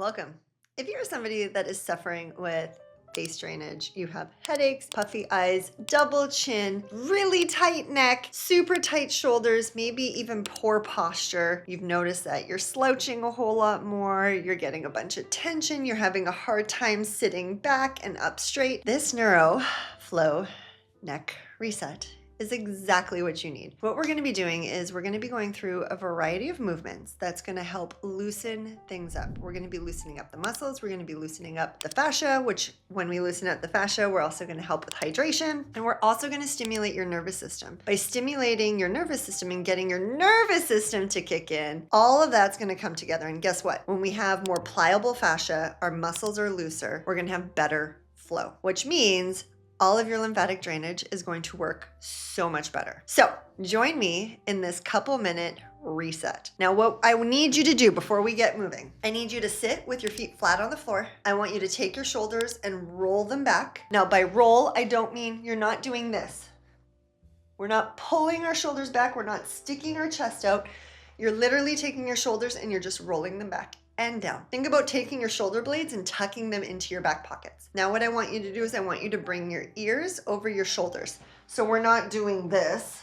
Welcome. If you're somebody that is suffering with face drainage, you have headaches, puffy eyes, double chin, really tight neck, super tight shoulders, maybe even poor posture. You've noticed that you're slouching a whole lot more, you're getting a bunch of tension, you're having a hard time sitting back and up straight. This Neuro Flow neck reset is exactly what you need. What we're going to be doing is we're going to be going through a variety of movements that's going to help loosen things up. We're going to be loosening up the muscles. We're going to be loosening up the fascia, which when we loosen up the fascia, we're also going to help with hydration. And we're also going to stimulate your nervous system. By stimulating your nervous system and getting your nervous system to kick in, all of that's going to come together. And guess what? When we have more pliable fascia, our muscles are looser, we're going to have better flow, which means all of your lymphatic drainage is going to work so much better. So join me in this couple minute reset. Now, what I need you to do before we get moving, I need you to sit with your feet flat on the floor. I want you to take your shoulders and roll them back. Now, by roll, I don't mean you're not doing this. We're not pulling our shoulders back. We're not sticking our chest out. You're literally taking your shoulders and you're just rolling them back and down. Think about taking your shoulder blades and tucking them into your back pockets. Now what I want you to do is I want you to bring your ears over your shoulders. So we're not doing this.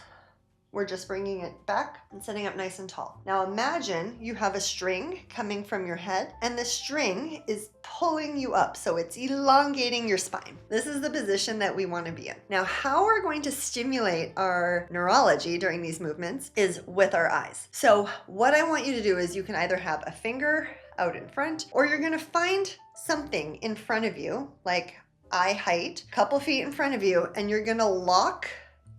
We're just bringing it back and sitting up nice and tall. Now imagine you have a string coming from your head and the string is pulling you up. So it's elongating your spine. This is the position that we want to be in. Now, how we're going to stimulate our neurology during these movements is with our eyes. So what I want you to do is you can either have a finger out in front or you're going to find something in front of you, like eye height, a couple feet in front of you, and you're going to lock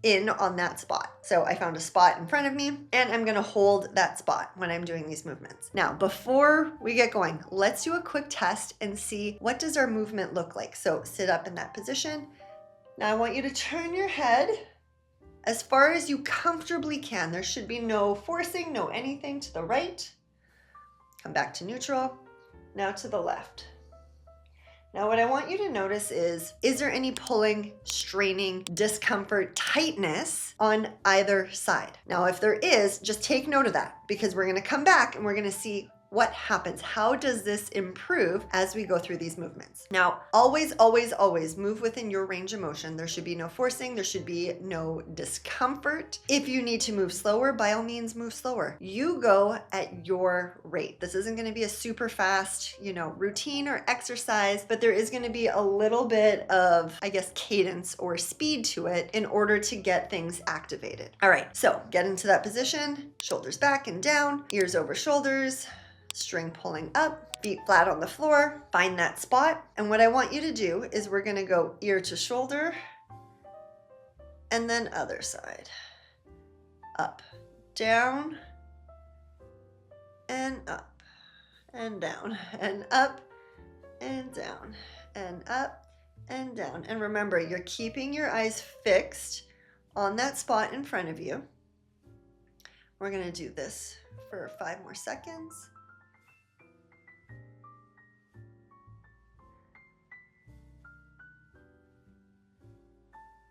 in on that spot. So I found a spot in front of me and I'm gonna hold that spot when I'm doing these movements. Now, before we get going, let's do a quick test and see what does our movement look like. So sit up in that position. Now I want you to turn your head as far as you comfortably can. There should be no forcing, no anything to the right. Come back to neutral. Now to the left. Now what I want you to notice is there any pulling, straining, discomfort, tightness on either side? Now if there is, just take note of that because we're gonna come back and we're gonna see what happens. How does this improve as we go through these movements? Now, always, always, always move within your range of motion. There should be no forcing. There should be no discomfort. If you need to move slower, by all means, move slower. You go at your rate. This isn't going to be a super fast, routine or exercise, but there is going to be a little bit of, cadence or speed to it in order to get things activated. All right, so get into that position, shoulders back and down, ears over shoulders, string pulling up, feet flat on the floor, find that spot. And what I want you to do is we're gonna go ear to shoulder and then other side. Up, down, and up, and down, and up, and down, and up, and down. And remember, you're keeping your eyes fixed on that spot in front of you. We're gonna do this for 5 more seconds.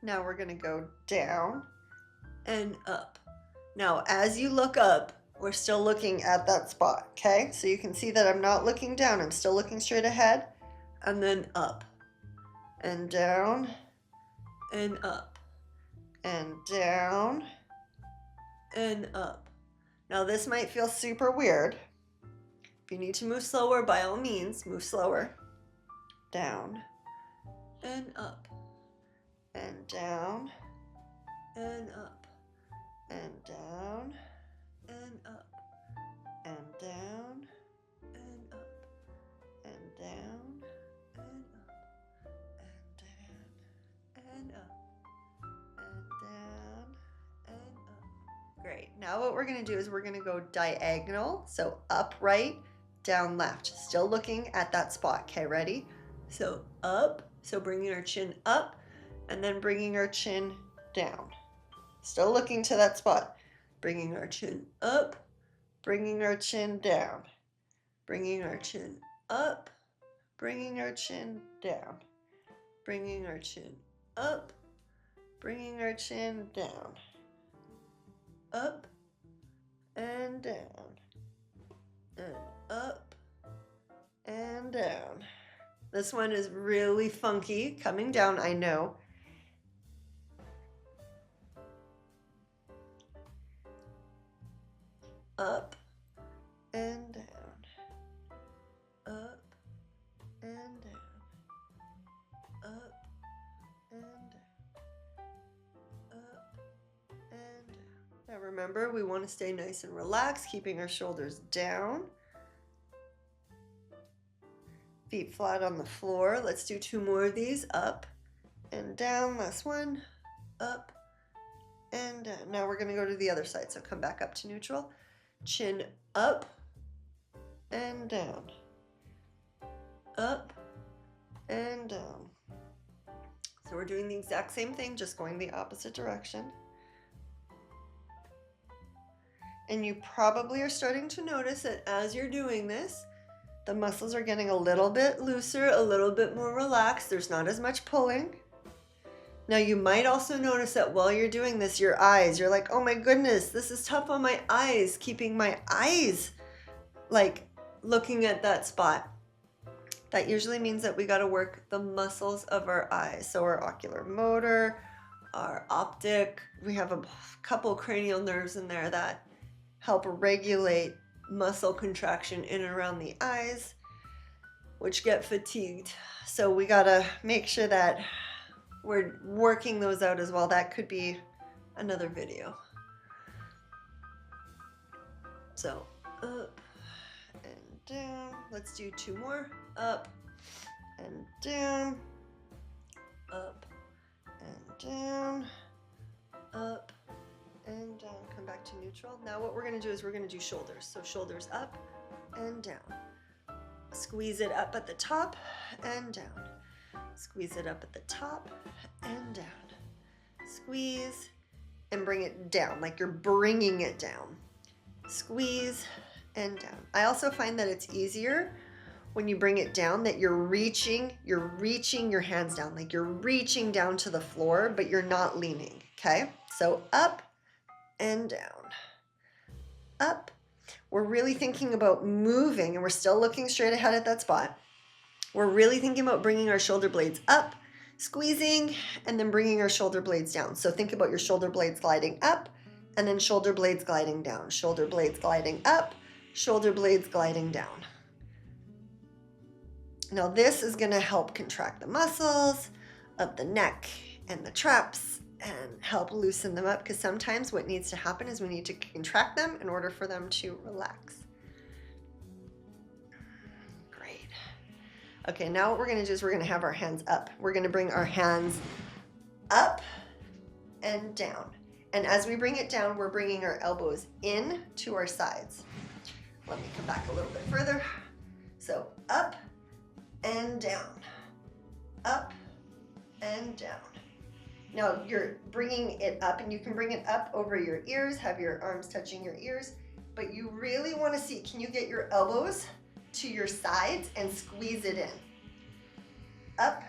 Now we're gonna go down and up. Now, as you look up, we're still looking at that spot, okay? So you can see that I'm not looking down, I'm still looking straight ahead, and then up, and down, and up, and down, and up. Now this might feel super weird. If you need to move slower, by all means, move slower. Down, and up, and down, and up, and down, and up, and down, and up, and down, and up, and down, and up, and down, and up. Great. Now what we're going to do is we're going to go diagonal, so upright, down, left. Still looking at that spot. Okay, ready? So up, so bringing our chin up, and then bringing our chin down. Still looking to that spot. Bringing our chin up, bringing our chin down. Bringing our chin up, bringing our chin down. Bringing our chin up, bringing our chin down. Up and down. And up and down. This one is really funky, coming down, I know. Up and down. Up and down. Up and down. Up and down. Now remember, we want to stay nice and relaxed, keeping our shoulders down. Feet flat on the floor. Let's do 2 more of these. Up and down. Last one. Up and down. Now we're going to go to the other side. So come back up to neutral. Chin up and down. Up and down. So we're doing the exact same thing, just going the opposite direction. And you probably are starting to notice that as you're doing this, the muscles are getting a little bit looser, a little bit more relaxed. There's not as much pulling. Now you might also notice that while you're doing this, your eyes, you're like, oh my goodness, this is tough on my eyes, keeping my eyes like looking at that spot. That usually means that we got to work the muscles of our eyes. So our ocular motor, our optic, we have a couple cranial nerves in there that help regulate muscle contraction in and around the eyes, which get fatigued. So we gotta make sure that we're working those out as well. That could be another video. So up and down. Let's do 2 more. Up and down. Up and down. Up and down. Come back to neutral. Now what we're going to do is we're going to do shoulders. So shoulders up and down. Squeeze it up at the top and down. Squeeze it up at the top and down. Squeeze and bring it down, like you're bringing it down. Squeeze and down. I also find that it's easier when you bring it down that you're reaching your hands down, like you're reaching down to the floor, but you're not leaning, okay? So up and down, up. We're really thinking about moving, and we're still looking straight ahead at that spot. We're really thinking about bringing our shoulder blades up, squeezing, and then bringing our shoulder blades down. So think about your shoulder blades gliding up, and then shoulder blades gliding down, shoulder blades gliding up, shoulder blades gliding down. Now this is going to help contract the muscles of the neck and the traps and help loosen them up, because sometimes what needs to happen is we need to contract them in order for them to relax. Great. Okay, now what we're going to do is we're going to have our hands up. We're going to bring our hands up and down. And as we bring it down, we're bringing our elbows in to our sides. Let me come back a little bit further. So up and down, up and down. Now you're bringing it up, and you can bring it up over your ears, have your arms touching your ears, but you really want to see, can you get your elbows to your sides and squeeze it in? Up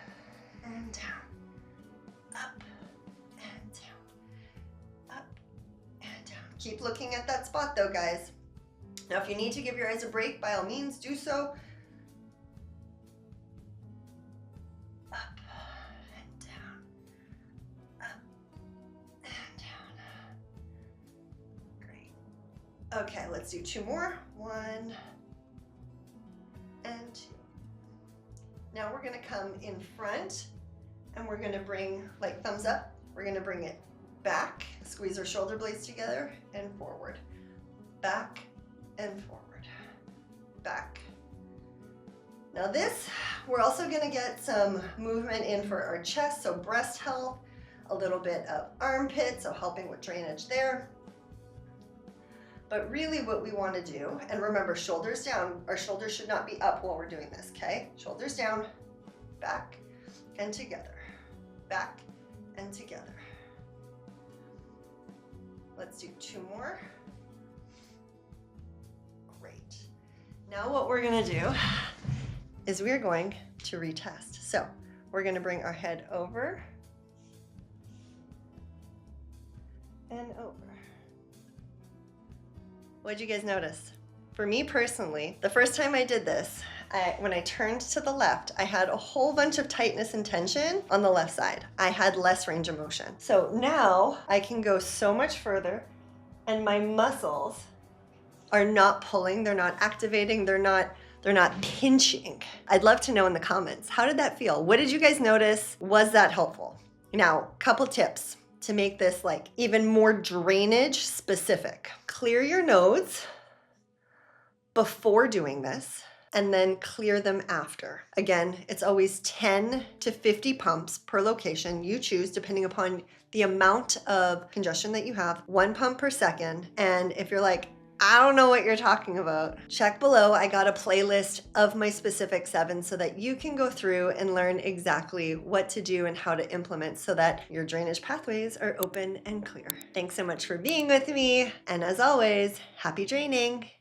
and down, up and down, up and down. Keep looking at that spot though, guys. Now if you need to give your eyes a break, by all means do so. Okay, let's do 2 more. 1 and 2. Now we're gonna come in front, and we're gonna bring, like thumbs up, we're gonna bring it back, squeeze our shoulder blades together, and forward. Back and forward. Back. Now this, we're also gonna get some movement in for our chest, so breast health, a little bit of armpit, so helping with drainage there. But really what we want to do, and remember, shoulders down, our shoulders should not be up while we're doing this, okay? Shoulders down, back and together, back and together. Let's do 2 more. Great. Now what we're gonna do is we're going to retest. So we're gonna bring our head over and over. What'd you guys notice? For me personally, the first time I did this, when I turned to the left, I had a whole bunch of tightness and tension on the left side. I had less range of motion. So now I can go so much further, and my muscles are not pulling, they're not activating, they're not pinching. I'd love to know in the comments, how did that feel? What did you guys notice? Was that helpful? Now, couple tips to make this like even more drainage specific. Clear your nodes before doing this, and then clear them after. Again, it's always 10 to 50 pumps per location. You choose depending upon the amount of congestion that you have, 1 pump per second. And if you're like, I don't know what you're talking about, check below. I got a playlist of my specific 7 so that you can go through and learn exactly what to do and how to implement so that your drainage pathways are open and clear. Thanks so much for being with me. And as always, happy draining.